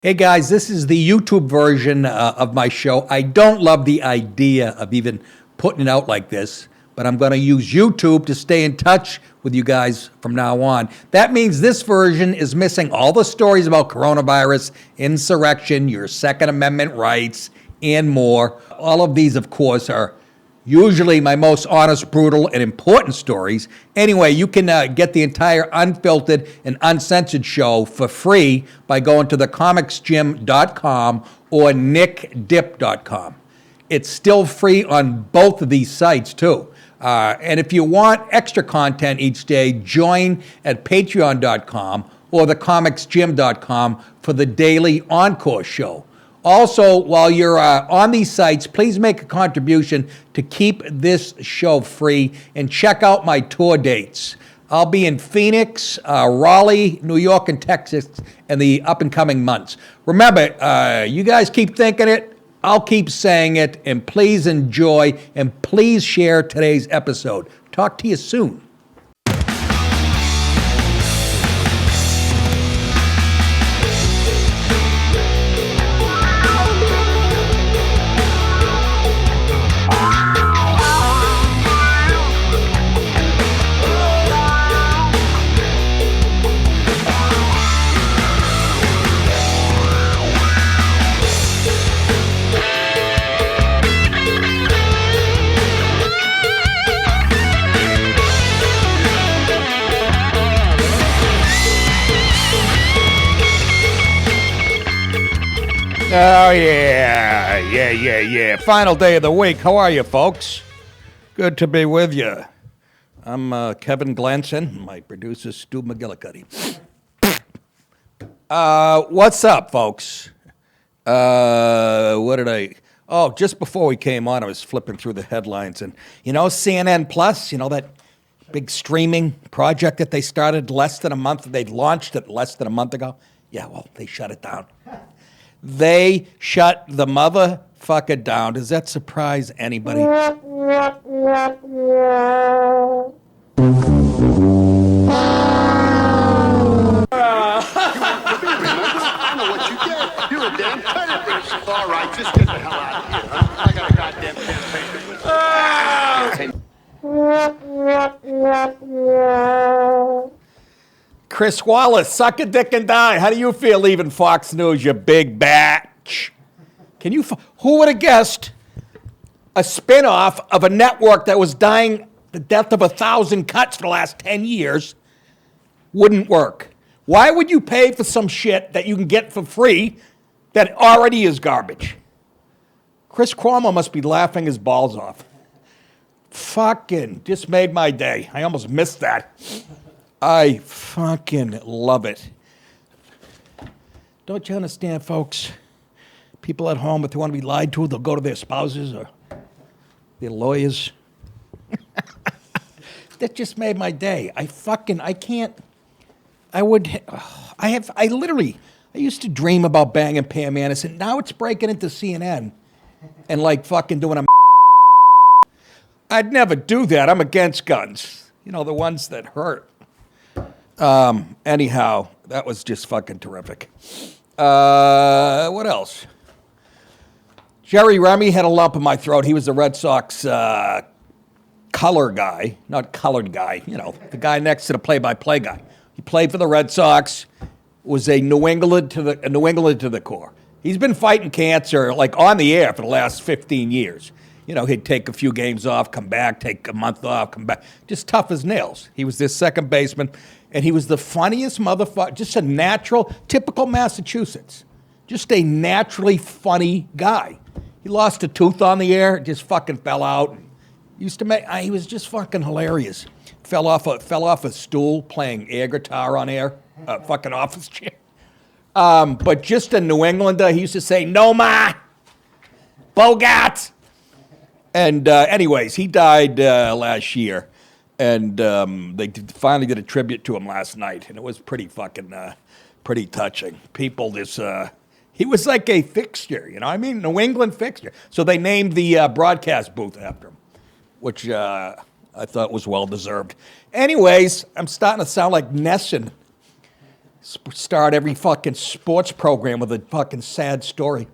Hey guys, this is the YouTube version of my show. I don't love the idea of even putting it out like this, but I'm going to use YouTube to stay in touch with you guys from now on. That means this version is missing all the stories about coronavirus, insurrection, your Second Amendment rights, and more. All of these, of course, are usually my most honest, brutal, and important stories. Anyway, you can get the entire unfiltered and uncensored show for free by going to thecomicsgym.com or nickdip.com. It's still free on both of these sites, too. And if you want extra content each day, join at patreon.com or thecomicsgym.com for the daily Encore show. Also, while you're on these sites, please make a contribution to keep this show free and check out my tour dates. I'll be in Phoenix, Raleigh, New York, and Texas in the up-and-coming months. Remember, you guys keep thinking it, I'll keep saying it, and please enjoy, and please share today's episode. Talk to you soon. Oh, yeah. Final day of the week. How are you, folks? Good to be with you. I'm Kevin Glanson, my producer, Stu McGillicuddy. What's up, folks? Just before we came on, I was flipping through the headlines, and, CNN Plus, that big streaming project that they started they launched it less than a month ago. Yeah, well, they shut it down. They shut the motherfucker down. Does that surprise anybody? I don't know what you did. You're a damn predator. All right, just get the hell out of here. Huh? I got a goddamn campaign. Chris Wallace, suck a dick and die. How do you feel leaving Fox News, you big batch? Who would have guessed a spinoff of a network that was dying the death of 1,000 cuts for the last 10 years wouldn't work? Why would you pay for some shit that you can get for free that already is garbage? Chris Cuomo must be laughing his balls off. Fucking just made my day. I almost missed that. I fucking love it. Don't you understand, folks? People at home, if they want to be lied to, they'll go to their spouses or their lawyers. That just made my day. I used to dream about banging Pam Anderson. Now it's breaking into CNN and fucking doing a I'd never do that. I'm against guns. The ones that hurt. Anyhow, that was just fucking terrific. What else? Remy had a lump in my throat. He was the Red Sox color guy, not colored guy, the guy next to the play-by-play guy. He played for the Red Sox, was a New England to the core. He's been fighting cancer on the air for the last 15 years. He'd take a few games off, come back, take a month off, come back. Just tough as nails. He was this second baseman, and he was the funniest motherfucker, just a natural, typical Massachusetts. Just a naturally funny guy. He lost a tooth on the air, just fucking fell out. He was just fucking hilarious. Fell off a stool playing air guitar on air, a fucking office chair. But just a New Englander, he used to say, "No ma, Bogart." And anyways, he died last year, and they finally did a tribute to him last night, and it was pretty touching. People he was like a fixture, New England fixture. So they named the broadcast booth after him, which I thought was well-deserved. Anyways, I'm starting to sound like Nesson Start every fucking sports program with a fucking sad story.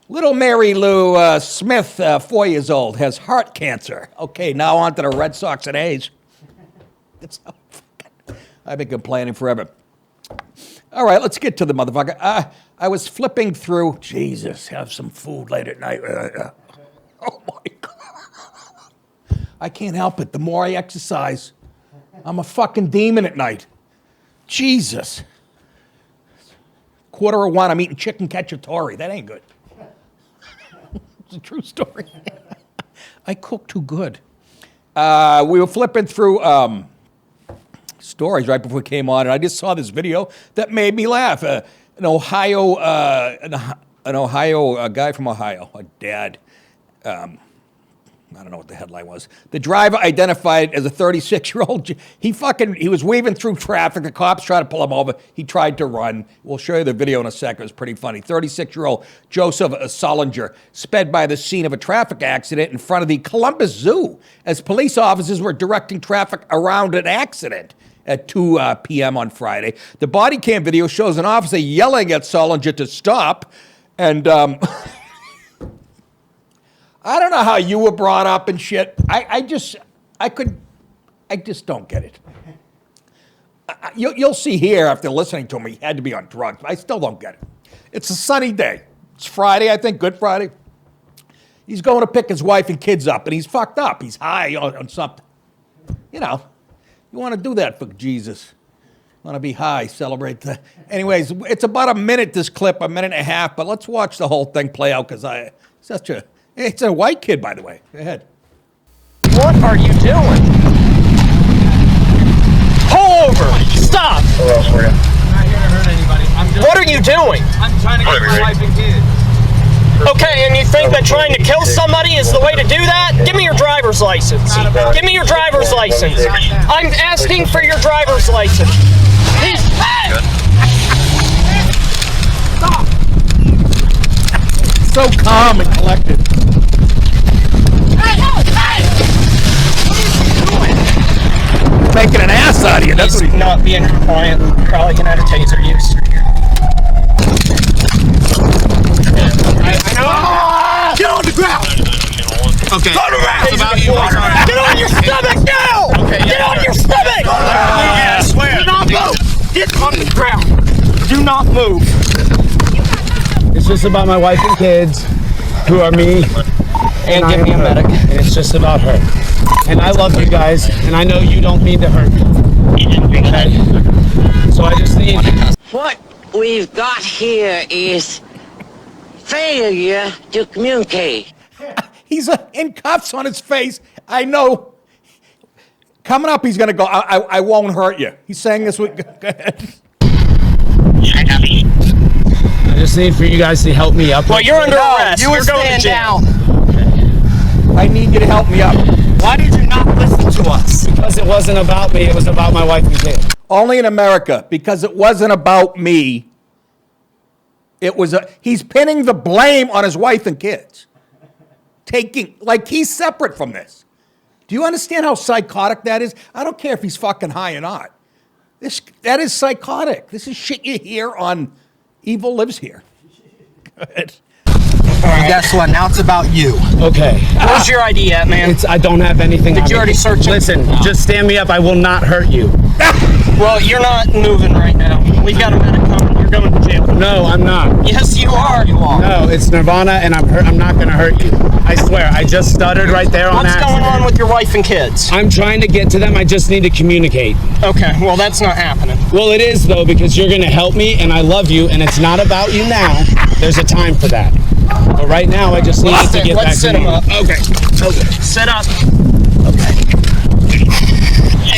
Little Mary Lou Smith, 4 years old, has heart cancer. Okay, now on to the Red Sox and A's. I've been complaining forever. All right, let's get to the motherfucker. I was flipping through. Jesus, have some food late at night. Oh my God. I can't help it. The more I exercise, I'm a fucking demon at night. Jesus. 1:15, I'm eating chicken cacciatore. That ain't good. It's a true story. I cook too good. We were flipping through stories right before we came on, and I just saw this video that made me laugh. An Ohio guy from Ohio, a dad. I don't know what the headline was. The driver identified as a 36-year-old. He was weaving through traffic. The cops tried to pull him over. He tried to run. We'll show you the video in a second. It's pretty funny. 36-year-old Joseph Solinger sped by the scene of a traffic accident in front of the Columbus Zoo as police officers were directing traffic around an accident at 2 p.m. on Friday. The body cam video shows an officer yelling at Solinger to stop, and I don't know how you were brought up and shit. I just don't get it. You'll see here after listening to him, he had to be on drugs. But I still don't get it. It's a sunny day. It's Friday, I think, Good Friday. He's going to pick his wife and kids up, and he's fucked up. He's high on something. You know, you want to do that for Jesus. You want to be high, celebrate. Anyways, it's about a minute, this clip, a minute and a half, but let's watch the whole thing play out because it's a white kid, by the way. Go ahead. What are you doing? Pull over! Stop! I'm not here to hurt anybody. What are you doing? I'm trying to get my wife and kids. Okay, and you think that trying to kill somebody is the way to do that? Give me your driver's license. Give me your driver's license. I'm asking for your driver's license. Stop! So calm and collected. Hey! Making an ass out of you. That's what He's not being compliant. Probably gonna have a taser use. I know! Get on the ground! Okay. Go around! It's about you. Get on your stomach now! Okay, Get on your stomach! Yeah, I swear. Do not move! Get on the ground! Do not move! It's just about my wife and kids, who are me. And give me a medic. And it's just about her. And I love you guys, and I know you don't mean to hurt me. Okay? So I just need... What we've got here is failure to communicate. He's in cuffs on his face. I know. Coming up, he's going to go, I won't hurt you. He's saying this with... Go ahead. I just need for you guys to help me up. Well, you're under arrest. You're going to jail. I need you to help me up. Why did you not listen to us? Because it wasn't about me, it was about my wife and kids. Only in America, because it wasn't about me. He's pinning the blame on his wife and kids. He's separate from this. Do you understand how psychotic that is? I don't care if he's fucking high or not. That is psychotic. This is shit you hear on Evil Lives Here. Good. And guess what? Now it's about you. Okay. Where's your ID at, man? I don't have anything on Did you me. already search it? Listen, just stand me up. I will not hurt you. Well, you're not moving right now. We've got a medic coming. You're going to jail. No, I'm not. Yes, you are. No, it's Nirvana, and I'm not going to hurt you. I swear. I just stuttered right there on What's accident. going on with your wife and kids? I'm trying to get to them. I just need to communicate. Okay, well, that's not happening. Well, it is, though, because you're going to help me, and I love you, and it's not about you now. There's a time for that. But right now, I just need to get back Let's sit to him you. up. Okay. Sit up.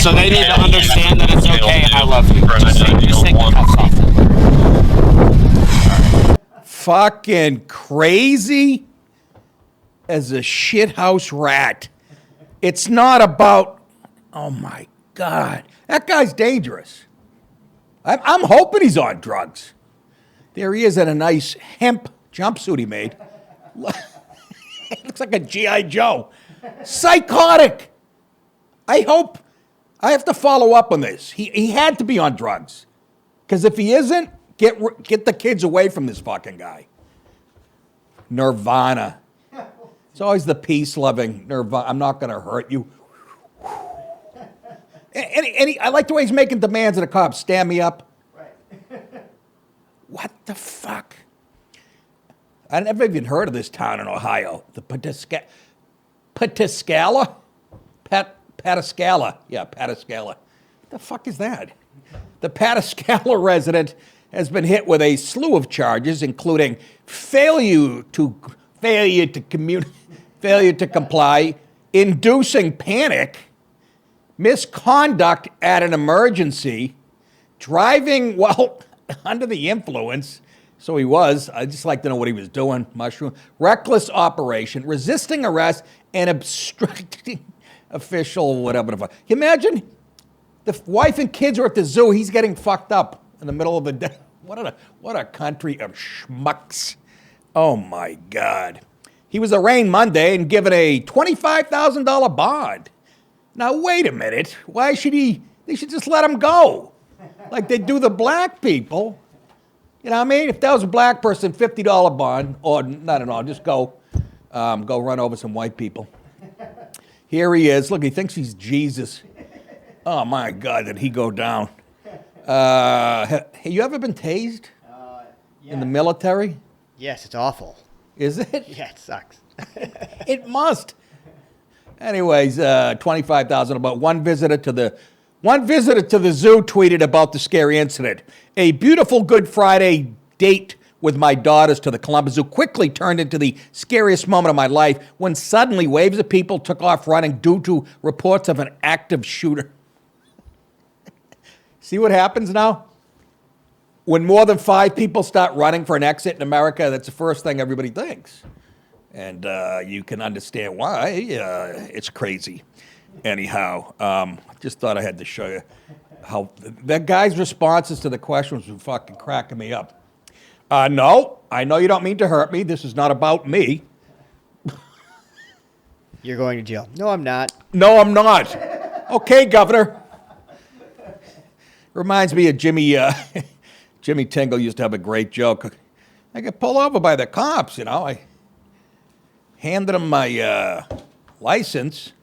So they need to understand that it's okay, and I love you. Just take the cuffs off. Fucking crazy as a shithouse rat. It's not about, oh my God. That guy's dangerous. I'm hoping he's on drugs. There he is in a nice hemp jumpsuit he made. Looks like a G.I. Joe. Psychotic. I have to follow up on this. He had to be on drugs. Because if he isn't, get the kids away from this fucking guy. Nirvana. It's always the peace-loving Nirvana. I'm not going to hurt you. I like the way he's making demands of the cops. Stand me up. What the fuck? I never even heard of this town in Ohio. The Pataskala? Pataskala. Yeah, Pataskala. What the fuck is that? The Pataskala resident has been hit with a slew of charges, including failure to comply, inducing panic, misconduct at an emergency, driving while under the influence. So he was. I'd just like to know what he was doing. Mushroom. Reckless operation, resisting arrest, and obstructing official whatever the fuck. Can you imagine? The wife and kids are at the zoo. He's getting fucked up in the middle of the day. What a country of schmucks. Oh, my God. He was arraigned Monday and given a $25,000 bond. Now, wait a minute. Why should he? They should just let him go. Like they do the black people. You know what I mean? If that was a black person, $50 bond, or not at all, just go run over some white people. Here he is. Look, he thinks he's Jesus. Oh, my God, did he go down? Have you ever been tased in the military? Yes, it's awful. Is it? Yeah, it sucks. It must. Anyways, $25,000. About one visitor to the zoo tweeted about the scary incident. A beautiful Good Friday date with my daughters to the Columbus Zoo quickly turned into the scariest moment of my life when suddenly waves of people took off running due to reports of an active shooter. See what happens now? When more than 5 people start running for an exit in America, that's the first thing everybody thinks. And you can understand why. It's crazy. Anyhow, just thought I had to show you how that guy's responses to the questions were fucking cracking me up. No, I know you don't mean to hurt me. This is not about me. You're going to jail. No, I'm not. No, I'm not. Okay, Governor. Reminds me of Jimmy Tingle used to have a great joke. I got pulled over by the cops, you know. I handed him my license,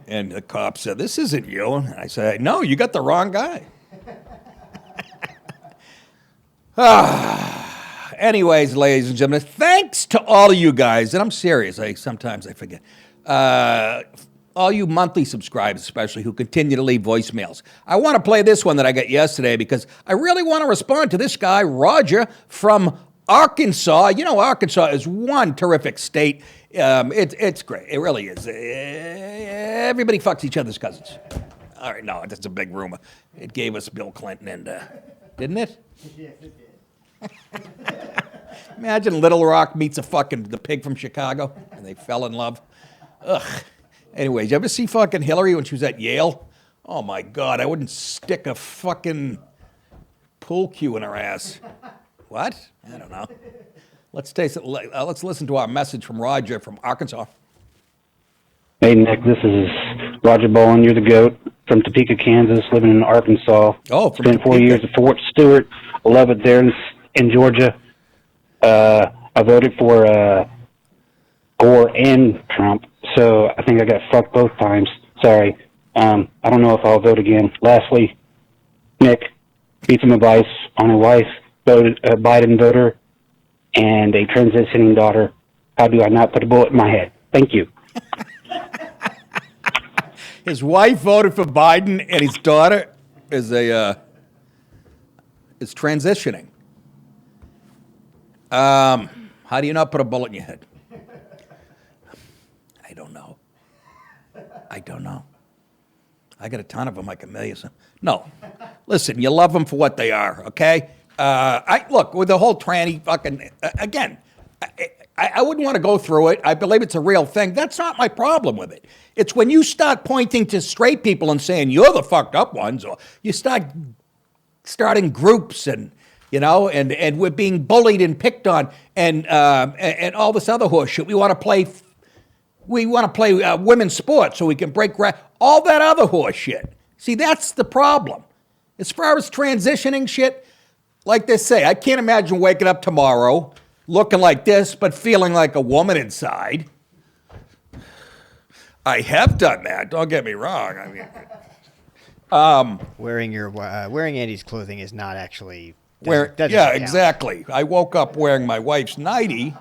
and the cop said, "This isn't you." And I said, "No, you got the wrong guy." Anyways, ladies and gentlemen, thanks to all of you guys, and I'm serious. Sometimes I forget. All you monthly subscribers, especially, who continue to leave voicemails. I want to play this one that I got yesterday because I really want to respond to this guy, Roger, from Arkansas. You know, Arkansas is one terrific state. It's great. It really is. Everybody fucks each other's cousins. All right, no, that's a big rumor. It gave us Bill Clinton, and didn't it? Yes, it did. Imagine Little Rock meets the pig from Chicago, and they fell in love. Ugh. Anyways, you ever see fucking Hillary when she was at Yale? Oh, my God, I wouldn't stick a fucking pool cue in her ass. What? I don't know. Let's listen to our message from Roger from Arkansas. Hey, Nick, this is Roger Bowen. You're the GOAT from Topeka, Kansas, living in Arkansas. Oh, from Spent 4 Topeka. years at Fort Stewart. I love it there in Georgia. I voted for Gore and Trump, so I think I got fucked both times. Sorry. I don't know if I'll vote again. Lastly, Nick, need some advice on a wife, a Biden voter, and a transitioning daughter. How do I not put a bullet in my head? Thank you. His wife voted for Biden, and his daughter is transitioning. How do you not put a bullet in your head? I don't know. I got a ton of them. I can mail you some. No. Listen, you love them for what they are, okay? Look, with the whole tranny fucking, again, I wouldn't want to go through it. I believe it's a real thing. That's not my problem with it. It's when you start pointing to straight people and saying, you're the fucked up ones, or you starting groups and, you know, and we're being bullied and picked on and all this other horse shit. We want to play women's sports so we can break all that other horse shit. See, that's the problem. As far as transitioning shit, like they say, I can't imagine waking up tomorrow looking like this, but feeling like a woman inside. I have done that. Don't get me wrong. I mean, wearing Andy's clothing is not actually. yeah, count. exactly. I woke up wearing my wife's nightie.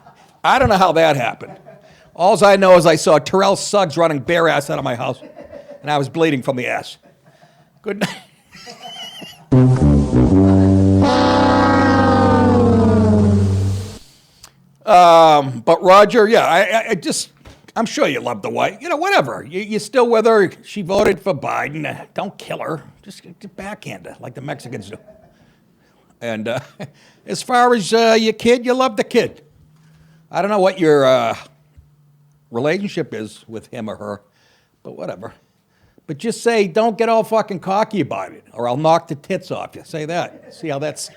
I don't know how that happened. All I know is I saw Terrell Suggs running bare ass out of my house, and I was bleeding from the ass. Good night. But Roger, yeah, I'm sure you love the wife. You know, whatever. You still with her. She voted for Biden. Don't kill her. Just backhand her like the Mexicans do. And as far as your kid, you love the kid. I don't know what your relationship is with him or her, but whatever. But just say, don't get all fucking cocky about it, or I'll knock the tits off you. Say that. See how that's...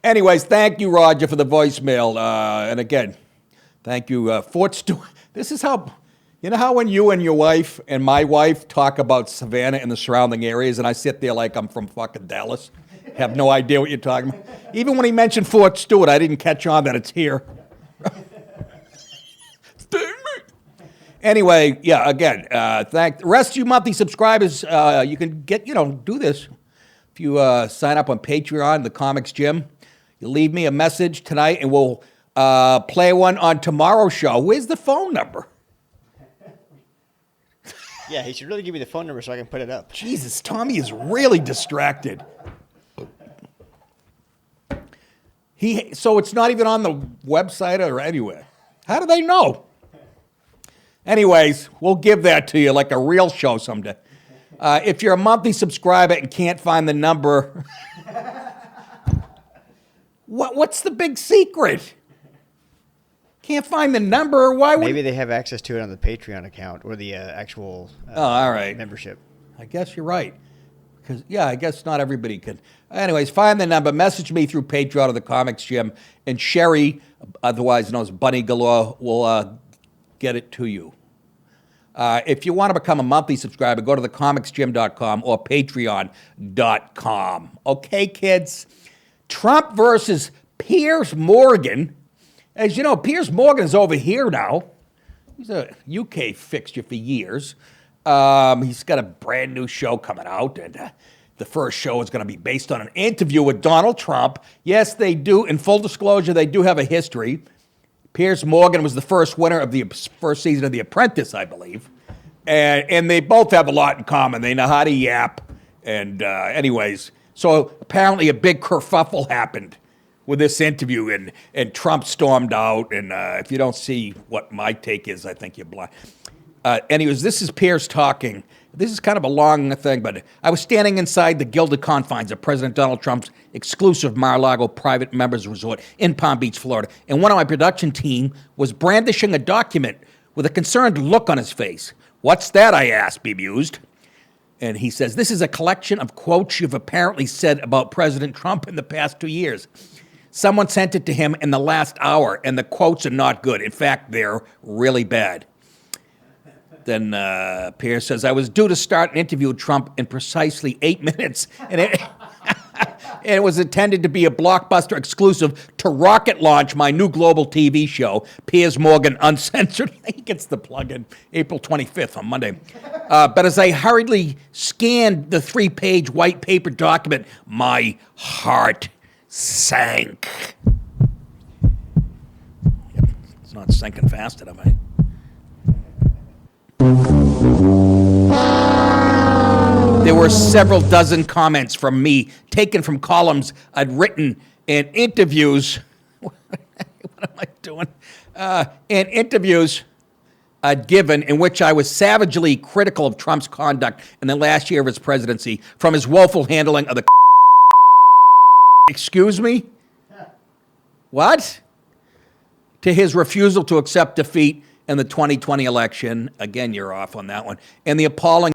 Anyways, thank you, Roger, for the voicemail. And again, thank you, Fort Stewart. This is how, you know how when you and your wife and my wife talk about Savannah and the surrounding areas, and I sit there like I'm from fucking Dallas, have no idea what you're talking about. Even when he mentioned Fort Stewart, I didn't catch on that it's here. Anyway, yeah, again, thank the rest of you monthly subscribers. You can get, do this. If you sign up on Patreon, the Comics Gym, you leave me a message tonight and we'll play one on tomorrow's show. Where's the phone number? Yeah, he should really give me the phone number so I can put it up. Jesus, Tommy is really distracted. So it's not even on the website or anywhere. How do they know? Anyways, we'll give that to you like a real show someday. If you're a monthly subscriber and can't find the number, what's the big secret? Can't find the number? Why would... Maybe they have access to it on the Patreon account or the actual all right. membership. I guess you're right. Because, yeah, I guess not everybody can. Anyways, find the number. Message me through Patreon or the Comics Gym. And Sherry, otherwise known as Bunny Galore, will get it to you. If you want to become a monthly subscriber, go to thecomicsgym.com or patreon.com. Okay, kids? Trump versus Piers Morgan. As you know, Piers Morgan is over here now. He's a UK fixture for years. He's got a brand new show coming out, and the first show is going to be based on an interview with Donald Trump. Yes, they do. In full disclosure, they do have a history. Piers Morgan was the first winner of the first season of The Apprentice, I believe. And they both have a lot in common. They know how to yap. And anyways, so apparently a big kerfuffle happened with this interview, and Trump stormed out. And if you don't see what my take is, I think you're blind. Anyways, this is Piers talking. This is kind of a long thing, but I was standing inside the gilded confines of President Donald Trump's exclusive Mar-a-Lago private members resort in Palm Beach, Florida, and one of my production team was brandishing a document with a concerned look on his face. "What's that?" I asked, bemused. And he says, "This is a collection of quotes you've apparently said about President Trump in the past 2 years. Someone sent it to him in the last hour, and the quotes are not good. In fact, they're really bad." Then Piers says, "I was due to start an interview with Trump in precisely 8 minutes, and it was intended to be a blockbuster exclusive to rocket launch my new global TV show, Piers Morgan Uncensored." He gets the plug-in April 25th on Monday. But as I hurriedly scanned the 3-page white paper document, my heart sank. It's not sinking fast enough, eh? There were several dozen comments from me taken from columns I'd written and interviews. What am I doing? And interviews I'd given in which I was savagely critical of Trump's conduct in the last year of his presidency, from his woeful handling of the excuse me? What? To his refusal to accept defeat in the 2020 election. Again, you're off on that one. And the appalling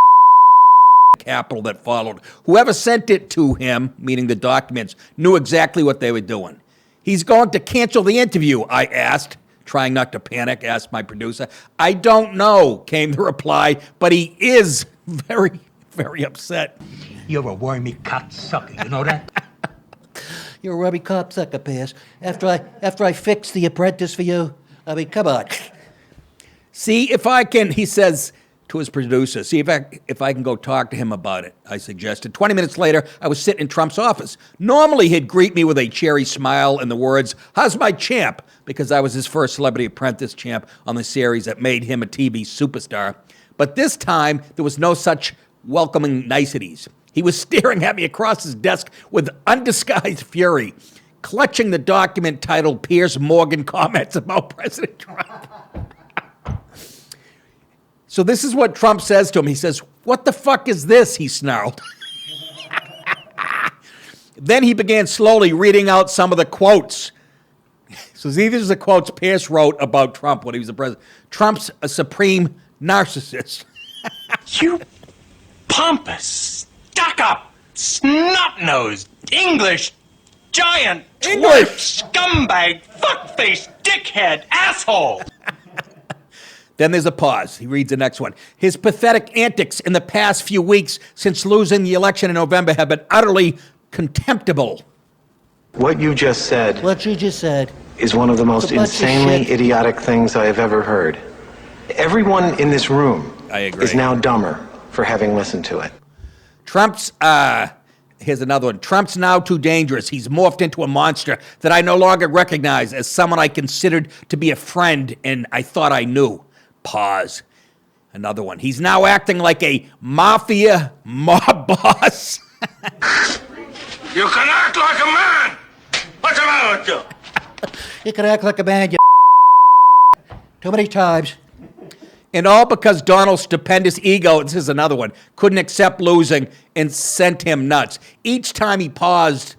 capital that followed. Whoever sent it to him, meaning the documents, knew exactly what they were doing. "He's going to cancel the interview," I asked, trying not to panic, asked my producer. "I don't know," came the reply, "but he is very, very upset. You're a wormy cocksucker, you know that? You're a rubby cocksucker, Piers. After I fix The Apprentice for you, I mean, come on. See if I can, he says to his producer, see if I can go talk to him about it, I suggested. 20 minutes later, I was sitting in Trump's office. Normally, he'd greet me with a cheery smile and the words, "How's my champ?" because I was his first Celebrity Apprentice champ on the series that made him a TV superstar. But this time, there was no such welcoming niceties. He was staring at me across his desk with undisguised fury, clutching the document titled Piers Morgan Comments About President Trump. So this is what Trump says to him. He says, "What the fuck is this?" he snarled. Then he began slowly reading out some of the quotes. So these are the quotes Piers wrote about Trump when he was the president. Trump's a supreme narcissist. You pompous, stuck-up, snot-nosed, English giant, twerp, scumbag, fuckface, dickhead, asshole. Then there's a pause. He reads the next one. His pathetic antics in the past few weeks since losing the election in November have been utterly contemptible. What you just said is one of the most insanely idiotic things I have ever heard. Everyone in this room is now dumber for having listened to it. Here's another one. Trump's now too dangerous. He's morphed into a monster that I no longer recognize as someone I considered to be a friend and I thought I knew. Pause. Another one. He's now acting like a mafia mob boss. You can act like a man. What's the matter with you? You can act like a man, you too many times. And all because Donald's stupendous ego, this is another one, couldn't accept losing and sent him nuts. Each time he paused,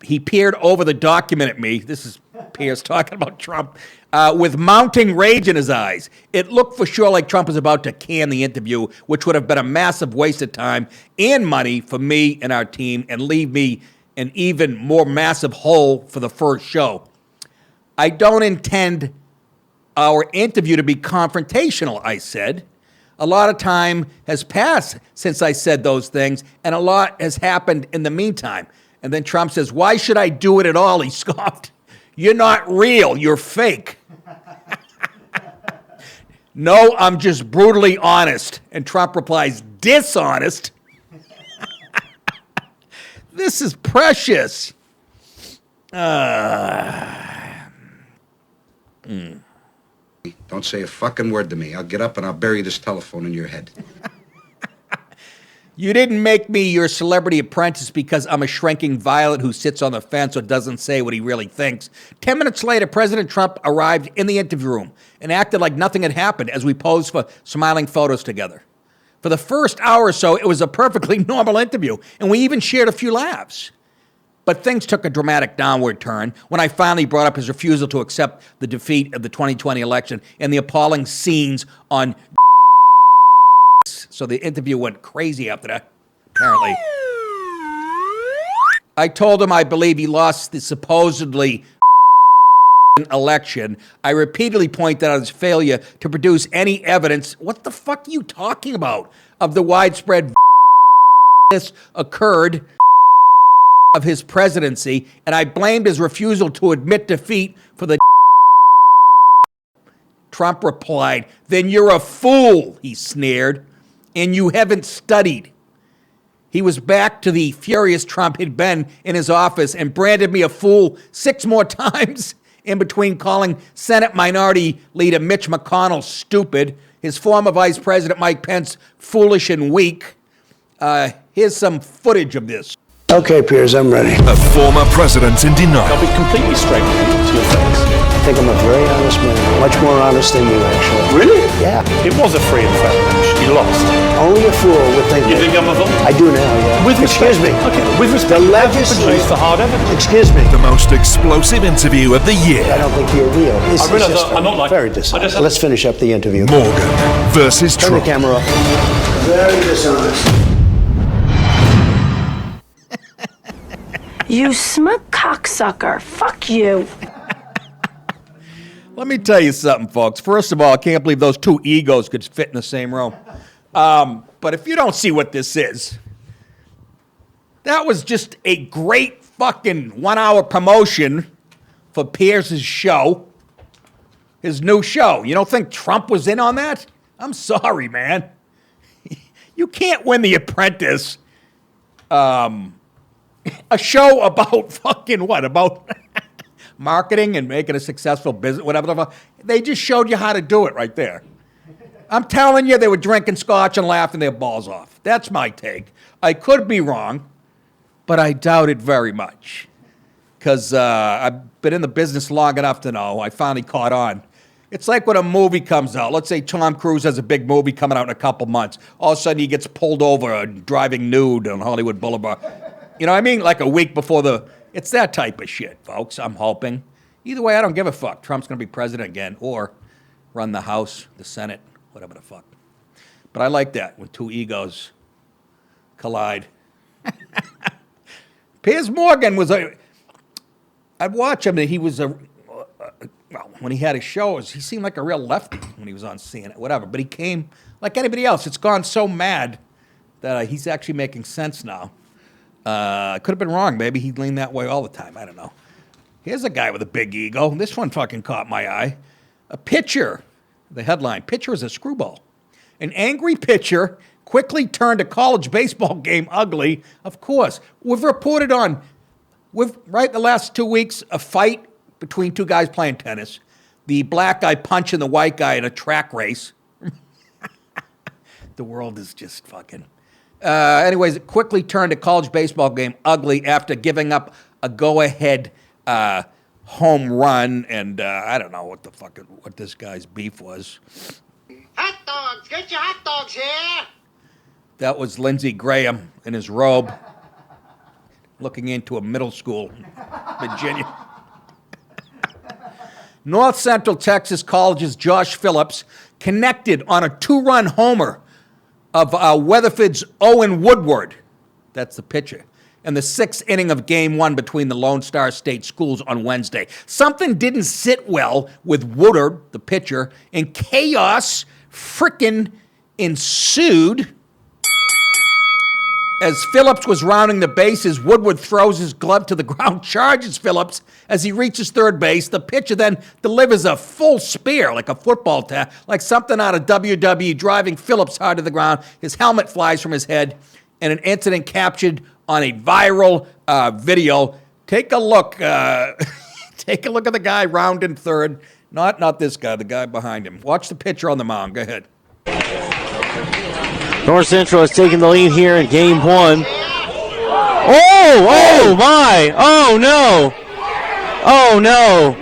he peered over the document at me. This is Piers talking about Trump, with mounting rage in his eyes. It looked for sure like Trump was about to can the interview, which would have been a massive waste of time and money for me and our team and leave me an even more massive hole for the first show. I don't intend our interview to be confrontational, I said. A lot of time has passed since I said those things, and a lot has happened in the meantime. And then Trump says, "Why should I do it at all?" He scoffed. "You're not real, you're fake." "No, I'm just brutally honest." And Trump replies, "Dishonest?" This is precious. Don't say a fucking word to me. I'll get up and I'll bury this telephone in your head. You didn't make me your celebrity apprentice because I'm a shrinking violet who sits on the fence or doesn't say what he really thinks. 10 minutes later, President Trump arrived in the interview room and acted like nothing had happened as we posed for smiling photos together. For the first hour or so, it was a perfectly normal interview, and we even shared a few laughs. But things took a dramatic downward turn when I finally brought up his refusal to accept the defeat of the 2020 election and the appalling scenes on. So the interview went crazy after that, apparently. I told him I believe he lost the supposedly election. I repeatedly pointed out his failure to produce any evidence. What the fuck are you talking about? Of the widespread this occurred of his presidency, and I blamed his refusal to admit defeat for the. Trump replied, "Then you're a fool," he sneered, "and you haven't studied." He was back to the furious Trump he'd been in his office and branded me a fool 6 more times in between calling Senate Minority Leader Mitch McConnell stupid, his former Vice President Mike Pence foolish and weak. Here's some footage of this. Okay, Piers, I'm ready. A former president in denial. I'll be completely straight with you to your face. I think I'm a very honest man. Much more honest than you, actually. Really? Yeah. It was a free and fair match. You lost. Only a fool would think You that. think I'm a fool? I do now, yeah. With respect. Excuse me. Okay, with respect. The you have to legislature. produce the hard evidence. Excuse me. The most explosive interview of the year. I don't think you're real. I realise I'm not like. Very dishonest. Let's finish up the interview. Morgan versus Turn Trump. the camera off. Very dishonest. You smug cocksucker. Fuck you. Let me tell you something, folks. First of all, I can't believe those two egos could fit in the same room. But if you don't see what this is, that was just a great fucking 1 hour promotion for Piers' show, his new show. You don't think Trump was in on that? I'm sorry, man. You can't win The Apprentice. A show about fucking what? About marketing and making a successful business, whatever. They just showed you how to do it right there. I'm telling you, they were drinking scotch and laughing their balls off. That's my take. I could be wrong, but I doubt it very much. Because I've been in the business long enough to know. I finally caught on. It's like when a movie comes out. Let's say Tom Cruise has a big movie coming out in a couple months. All of a sudden, he gets pulled over driving nude on Hollywood Boulevard. You know what I mean? Like a week before the... It's that type of shit, folks. I'm hoping. Either way, I don't give a fuck. Trump's going to be president again or run the House, the Senate, whatever the fuck. But I like that when two egos collide. Piers Morgan was a... I'd watch him, and he was a... well, when he had his shows, he seemed like a real lefty when he was on CNN, whatever. But he came like anybody else. It's gone so mad that he's actually making sense now. I could have been wrong. Maybe he'd lean that way all the time. I don't know. Here's a guy with a big ego. This one fucking caught my eye. A pitcher. The headline, pitcher is a screwball. An angry pitcher quickly turned a college baseball game ugly. Of course. We've reported on, the last 2 weeks, a fight between two guys playing tennis. The black guy punching the white guy in a track race. The world is just fucking... anyways, it quickly turned a college baseball game ugly after giving up a go-ahead home run, and I don't know what this guy's beef was. Hot dogs! Get your hot dogs here! That was Lindsey Graham in his robe, looking into a middle school in Virginia. North Central Texas College's Josh Phillips connected on a 2-run homer of Weatherford's Owen Woodward. That's the pitcher. In the 6th inning of Game 1 between the Lone Star State schools on Wednesday. Something didn't sit well with Woodward, the pitcher, and chaos frickin' ensued. As Phillips was rounding the bases, Woodward throws his glove to the ground, charges Phillips as he reaches third base. The pitcher then delivers a full spear, like a football tap, like something out of WWE, driving Phillips hard to the ground. His helmet flies from his head, and an incident captured on a viral video. Take a look. Take a look at the guy rounding third. Not this guy, the guy behind him. Watch the pitcher on the mound. Go ahead. North Central has taken the lead here in Game 1. Oh my! Oh no! Oh no!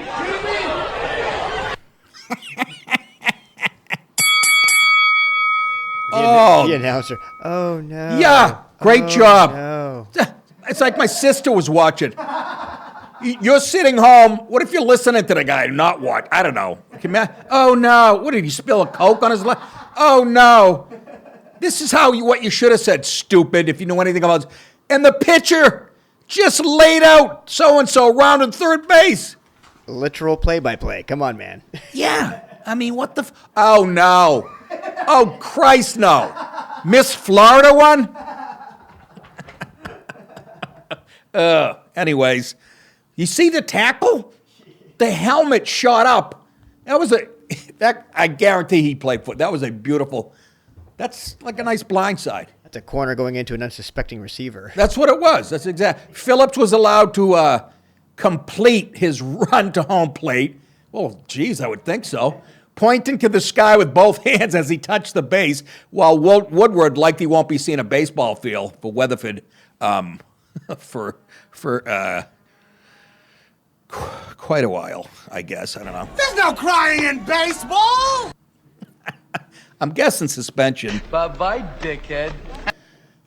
The announcer. Oh no! Yeah, great job. No. It's like my sister was watching. You're sitting home. What if you're listening to the guy and not watch? I don't know. Oh no! What did he spill a Coke on his lap? Oh no! This is what you should have said, stupid, if you know anything about this. And the pitcher just laid out so-and-so rounding third base. Literal play-by-play. Come on, man. Yeah. I mean, what the... Oh, no. Oh, Christ, no. Miss Florida one? Anyways, you see the tackle? The helmet shot up. I guarantee he played foot. That was a beautiful... That's like a nice blindside. That's a corner going into an unsuspecting receiver. That's what it was. That's exact. Phillips was allowed to complete his run to home plate. Well, geez, I would think so. Pointing to the sky with both hands as he touched the base, while Woodward likely won't be seeing a baseball field for Weatherford for quite a while, I guess. I don't know. There's no crying in baseball! I'm guessing suspension. Bye-bye, dickhead.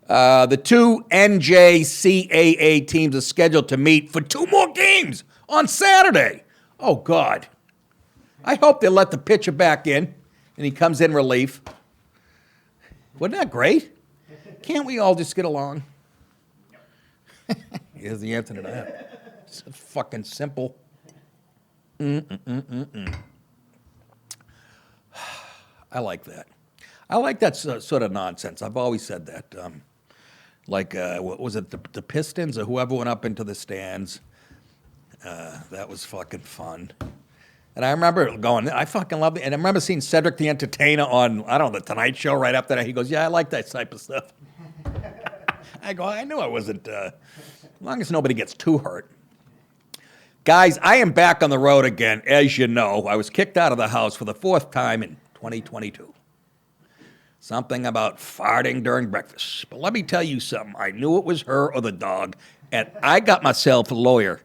The two NJCAA teams are scheduled to meet for 2 more games on Saturday. Oh, God. I hope they let the pitcher back in, and he comes in relief. Wasn't that great? Can't we all just get along? Here's the answer to that. It's fucking simple. I like that. I like that sort of nonsense. I've always said that. What was it, the Pistons or whoever went up into the stands? That was fucking fun. And I remember going, I fucking loved it. And I remember seeing Cedric the Entertainer on, I don't know, The Tonight Show right after that. He goes, yeah, I like that type of stuff. I go, I knew I wasn't, as long as nobody gets too hurt. Guys, I am back on the road again. As you know, I was kicked out of the house for the 4th time in 2022. Something about farting during breakfast. But let me tell you something. I knew it was her or the dog, and I got myself a lawyer.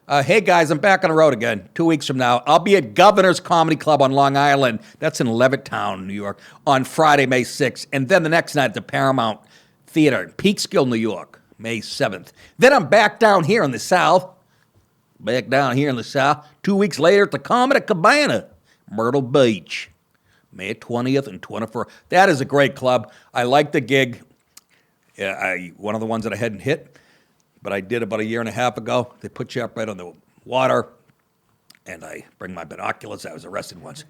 Hey, guys, I'm back on the road again. 2 weeks from now, I'll be at Governor's Comedy Club on Long Island. That's in Levittown, New York, on Friday, May 6th. And then the next night at the Paramount Theater in Peekskill, New York, May 7th. Then I'm back down here in the South. 2 weeks later at the Comedy Cabana, Myrtle Beach, May 20th and 24th. That is a great club. I like the gig. One of the ones that I hadn't hit, but I did about a year and a half ago. They put you up right on the water, and I bring my binoculars. I was arrested once.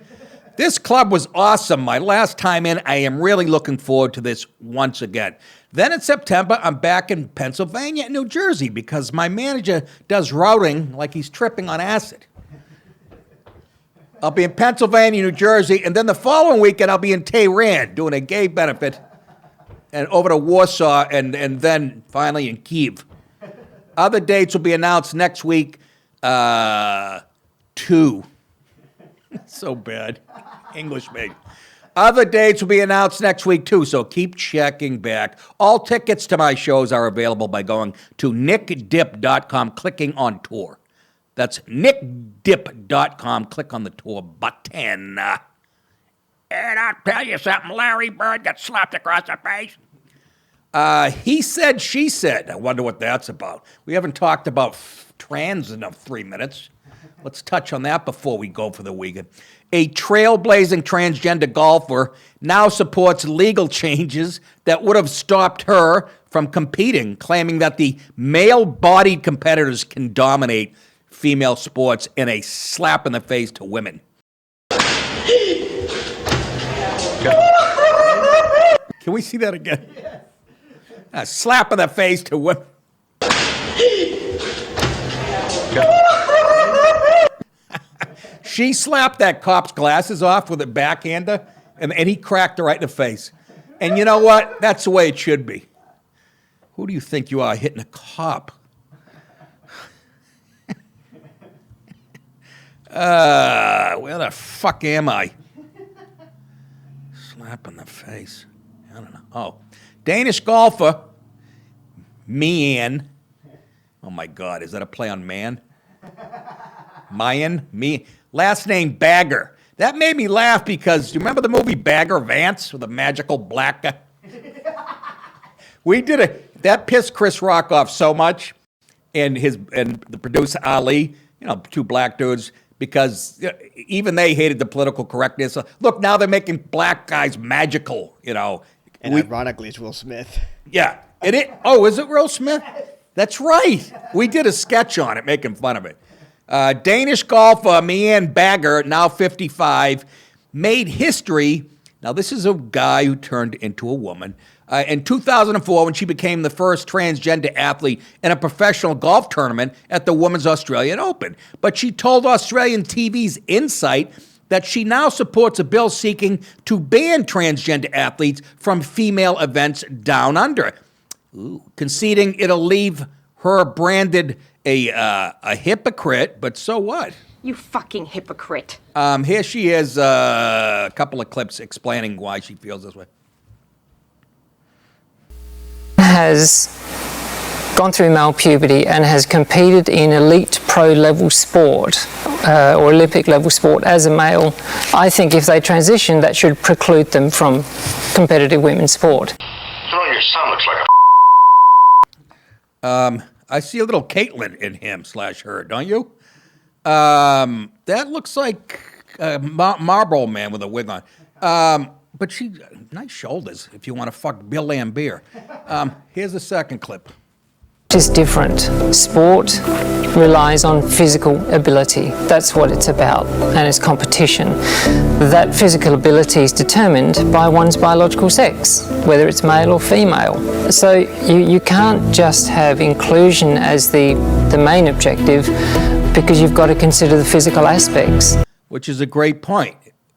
This club was awesome. My last time in, I am really looking forward to this once again. Then in September, I'm back in Pennsylvania and New Jersey because my manager does routing like he's tripping on acid. I'll be in Pennsylvania, New Jersey, and then the following weekend, I'll be in Tehran doing a gay benefit, and over to Warsaw, and then finally in Kyiv. Other dates will be announced next week. 2. So bad. English made. Other dates will be announced next week, too, so keep checking back. All tickets to my shows are available by going to nickdip.com, clicking on tour. That's nickdip.com, click on the tour button. And I'll tell you something, Larry Bird got slapped across the face. He said, she said. I wonder what that's about. We haven't talked about trans in 3 minutes. Let's touch on that before we go for the weekend. A trailblazing transgender golfer now supports legal changes that would have stopped her from competing, claiming that the male-bodied competitors can dominate female sports in a slap in the face to women. Can we see that again? A slap in the face to women. She slapped that cop's glasses off with a backhander, and he cracked her right in the face. And you know what? That's the way it should be. Who do you think you are hitting a cop? Where the fuck am I? Slap in the face. I don't know. Oh. Danish golfer, Mian. Oh my God, is that a play on man? Mayan? Me. Last name Bagger. That made me laugh because, do you remember the movie Bagger Vance with the magical black guy? That pissed Chris Rock off so much, and the producer Ali, 2 black dudes, because even they hated the political correctness. Look, now they're making black guys magical, And ironically, it's Will Smith. Yeah. Is it Will Smith? That's right. We did a sketch on it, making fun of it. Danish golfer Mian Bagger, now 55, made history. Now, this is a guy who turned into a woman. In 2004, when she became the first transgender athlete in a professional golf tournament at the Women's Australian Open. But she told Australian TV's Insight that she now supports a bill seeking to ban transgender athletes from female events down under. Conceding it'll leave her branded a hypocrite, but so what? You fucking hypocrite. Here she is, a couple of clips explaining why she feels this way. Has gone through male puberty and has competed in elite pro level sport or Olympic level sport as a male. I think if they transition, that should preclude them from competitive women's sport. Your son looks like a I see a little Caitlyn in him /her, don't you? That looks like a Marlboro Man with a wig on. But nice shoulders if you want to fuck Bill Lambier. Here's the second clip. is different. Sport relies on physical ability. That's what it's about, and it's competition. That physical ability is determined by one's biological sex, whether it's male or female. So you can't just have inclusion as the main objective, because you've got to consider the physical aspects. Which is a great point.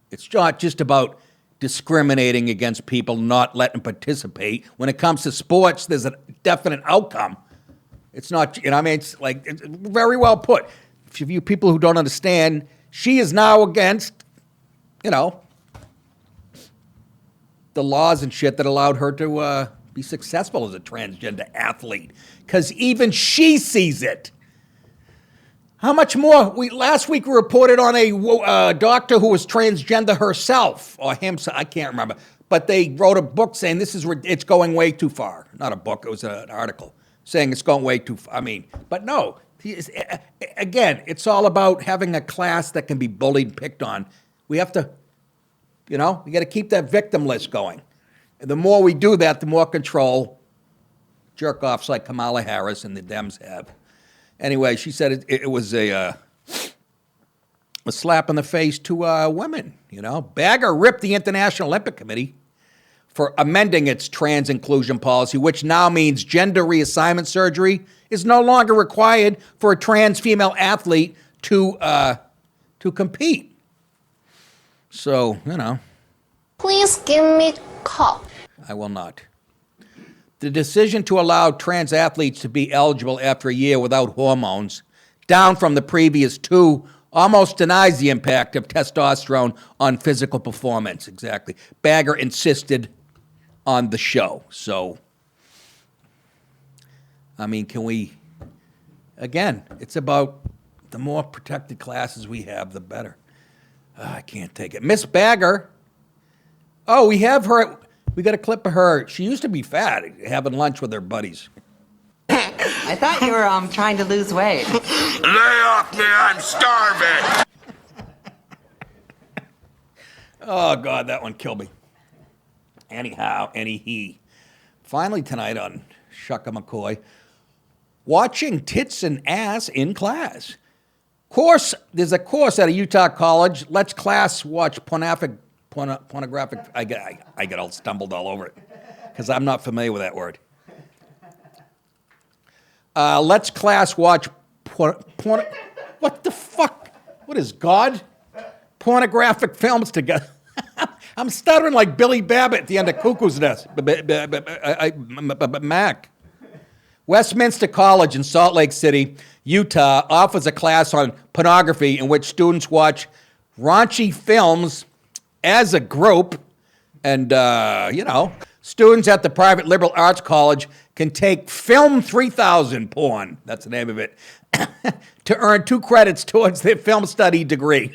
It's not just about discriminating against people, not letting them participate. When it comes to sports, there's a definite outcome. It's not, I mean, it's like, it's very well put. For you people who don't understand, she is now against, the laws and shit that allowed her to be successful as a transgender athlete. Because even she sees it. How much more? Last week we reported on a doctor who was transgender herself, or him, I can't remember. But they wrote a book saying it's going way too far. Not a book, it was an article. Saying it's going way too far. But no. Again, it's all about having a class that can be bullied and picked on. We have to, we got to keep that victim list going. And the more we do that, the more control jerk-offs like Kamala Harris and the Dems have. Anyway, she said it was a slap in the face to women, Bagger ripped the International Olympic Committee for amending its trans inclusion policy, which now means gender reassignment surgery is no longer required for a trans female athlete to compete. So, Please give me cup. I will not. The decision to allow trans athletes to be eligible after a year without hormones, down from the previous 2, almost denies the impact of testosterone on physical performance. Exactly. Bagger insisted on the show. So, can we, again, it's about the more protected classes we have, the better. I can't take it. Miss Bagger. Oh, we have her. We got a clip of her. She used to be fat, having lunch with her buddies. I thought you were trying to lose weight. Lay off me, I'm starving. Oh, God, that one killed me. Anyhow, finally tonight on Shucka McCoy, watching tits and ass in class. There's a course at a Utah college. Let's class watch pornographic. I get all stumbled all over it because I'm not familiar with that word. Let's class watch what the fuck? What is God? Pornographic films together. I'm stuttering like Billy Babbitt at the end of Cuckoo's Nest. Mac. Westminster College in Salt Lake City, Utah, offers a class on pornography in which students watch raunchy films as a group. And, students at the private liberal arts college can take Film 3000 porn, that's the name of it, to earn 2 credits towards their film study degree.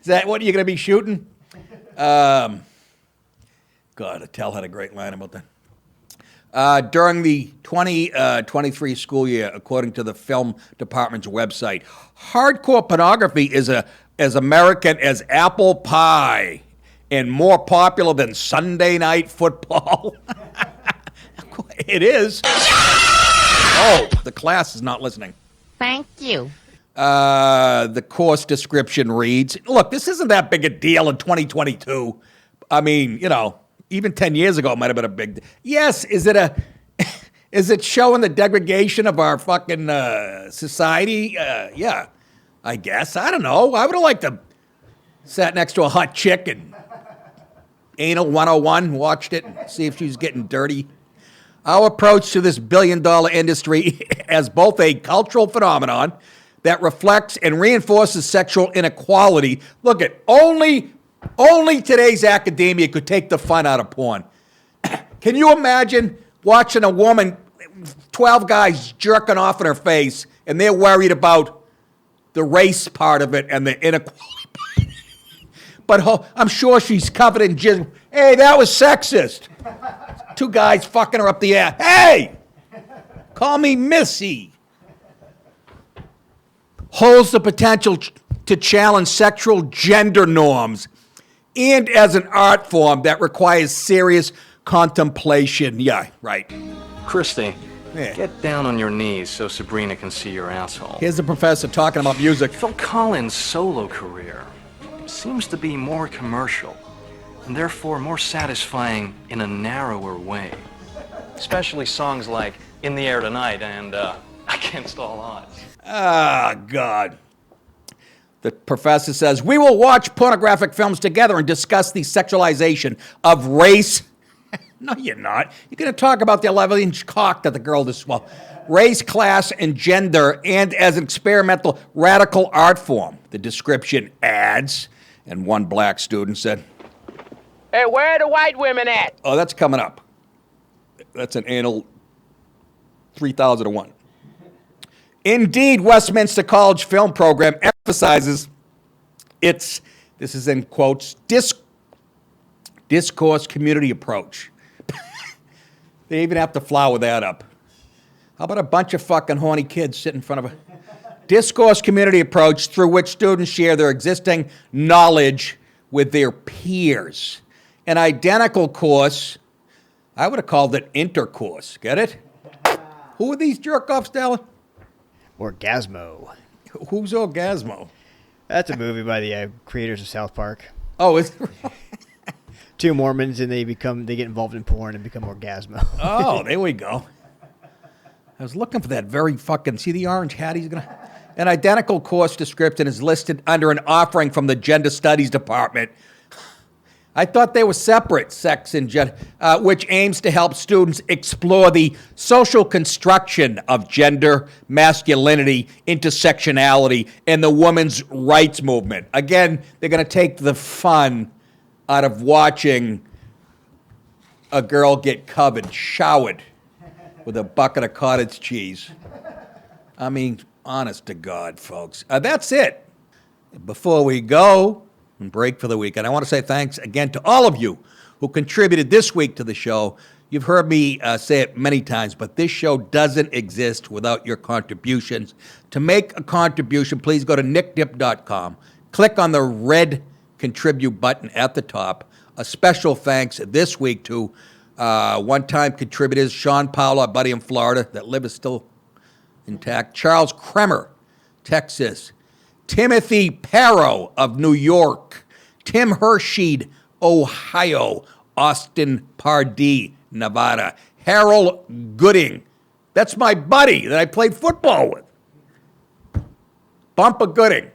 Is that what you're going to be shooting? God, Attell had a great line about that. During the 2023 school year, according to the film department's website, hardcore pornography is as American as apple pie and more popular than Sunday night football. It is. Oh, the class is not listening. Thank you. The course description reads, look, this isn't that big a deal in 2022. Even 10 years ago, it might have been a big deal. Yes, is it showing the degradation of our fucking society? Yeah, I guess. I don't know. I would have liked to sat next to a hot chick and Anal 101, watched it, and see if she was getting dirty. Our approach to this billion-dollar industry as both a cultural phenomenon that reflects and reinforces sexual inequality. Look at only today's academia could take the fun out of porn. Can you imagine watching a woman, 12 guys jerking off in her face, and they're worried about the race part of it and the inequality part? But I'm sure she's covered in jizz. Hey, that was sexist. 2 guys fucking her up the ass. Hey! Call me Missy. Holds the potential to challenge sexual gender norms and as an art form that requires serious contemplation. Yeah, right. Christy, Yeah. get down on your knees so Sabrina can see your asshole. Here's the professor talking about music. Phil Collins' solo career seems to be more commercial, and therefore more satisfying in a narrower way. Especially songs like In the Air Tonight and Against All Odds. Ah, God. The professor says, we will watch pornographic films together and discuss the sexualization of race. No, you're not. You're going to talk about the 11-inch cock that the girl just swallowed. Race, class, and gender, and as an experimental radical art form. The description adds, and one black student said, Hey, where are the white women at? oh, that's coming up. That's an anal 3001. Indeed, Westminster College film program emphasizes its, this is in quotes, discourse community approach. They even have to flower that up. How about a bunch of fucking horny kids sitting in front of a discourse community approach through which students share their existing knowledge with their peers? An identical course, I would have called it intercourse. Get it? Who are these jerk-offs, Dallin? Orgasmo. Who's Orgasmo? That's a movie by the creators of South Park. Oh, is Two Mormons, and they get involved in porn and become Orgasmo. Oh, there we go. I was looking for that very fucking, see the orange hat he's gonna, an identical course description is listed under an offering from the Gender Studies Department. I thought they were separate, sex and gender, which aims to help students explore the social construction of gender, masculinity, intersectionality, and the women's rights movement. Again, they're going to take the fun out of watching a girl get covered, showered with a bucket of cottage cheese. I mean, honest to God, folks. That's it. Before we go and break for the weekend, I want to say thanks again to all of you who contributed this week to the show. You've heard me say it many times, but this show doesn't exist without your contributions. To make a contribution, please go to nickdip.com. Click on the red contribute button at the top. A special thanks this week to one-time contributors, Sean Paolo, our buddy in Florida, that liver is still intact, Charles Kremer, Texas, Timothy Parrow of New York, Tim Hershey, Ohio, Austin Pardee, Nevada, Harold Gooding, that's my buddy that I played football with, Bumper Gooding,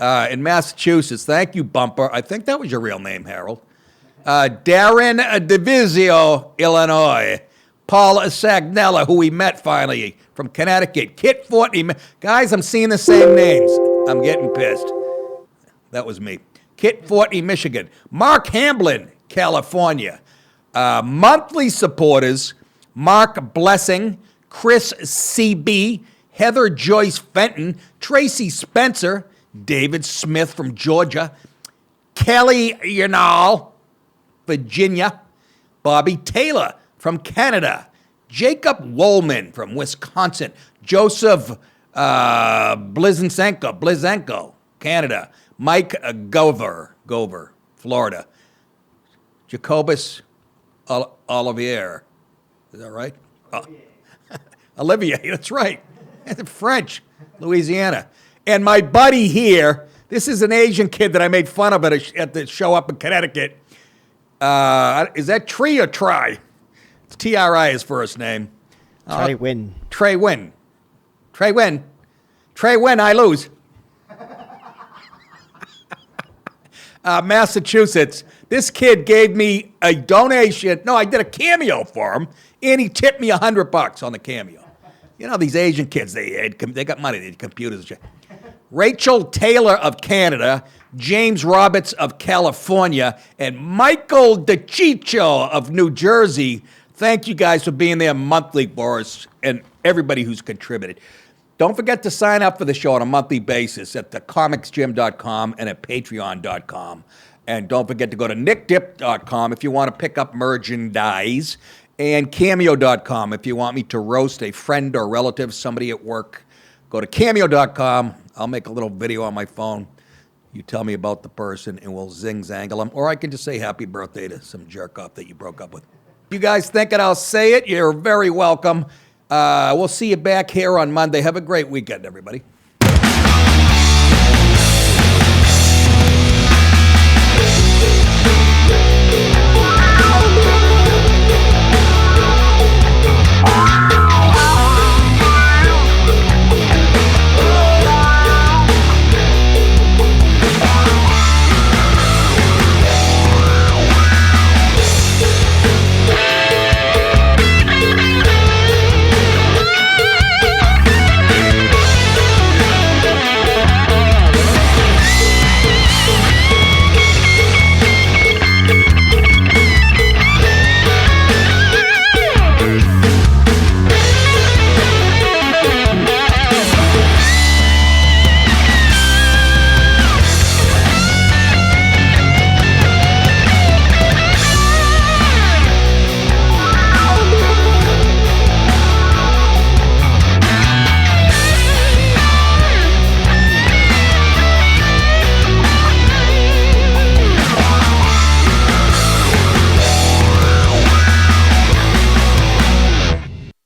in Massachusetts. Thank you, Bumper. I think that was your real name, Harold. Darren Divisio, Illinois. Paul Sagnella, who we met finally from Connecticut. Kit Fortney. Guys, I'm seeing the same names. I'm getting pissed. That was me. Kit Fortney, Michigan. Mark Hamblin, California. Monthly supporters, Mark Blessing, Chris C.B., Heather Joyce Fenton, Tracy Spencer, David Smith from Georgia, Kelly Yanal, Virginia, Bobby Taylor from Canada, Jacob Woolman from Wisconsin, Joseph Blizenko, Canada, Mike Gover, Florida, Jacobus Olivier, is that right? Olivier, that's right. French, Louisiana. And my buddy here, this is an Asian kid that I made fun of at the show up in Connecticut. Is that Tree or Try? It's T-R-I, his first name. Trey Win. Trey Win, I lose. Massachusetts. This kid gave me a donation. No, I did a cameo for him, and he tipped me $100 on the cameo. You know, these Asian kids, they got money, they had computers and shit. Rachel Taylor of Canada, James Roberts of California, and Michael DeCiccio of New Jersey. Thank you guys for being there monthly for us and everybody who's contributed. Don't forget to sign up for the show on a monthly basis at thecomicsgym.com and at patreon.com. And don't forget to go to nickdip.com if you want to pick up merchandise, and cameo.com if you want me to roast a friend or relative, somebody at work. Go to cameo.com. I'll make a little video on my phone. You tell me about the person, and we'll zing-zangle them. Or I can just say happy birthday to some jerk-off that you broke up with. You guys thinking I'll say it? You're very welcome. We'll see you back here on Monday. Have a great weekend, everybody.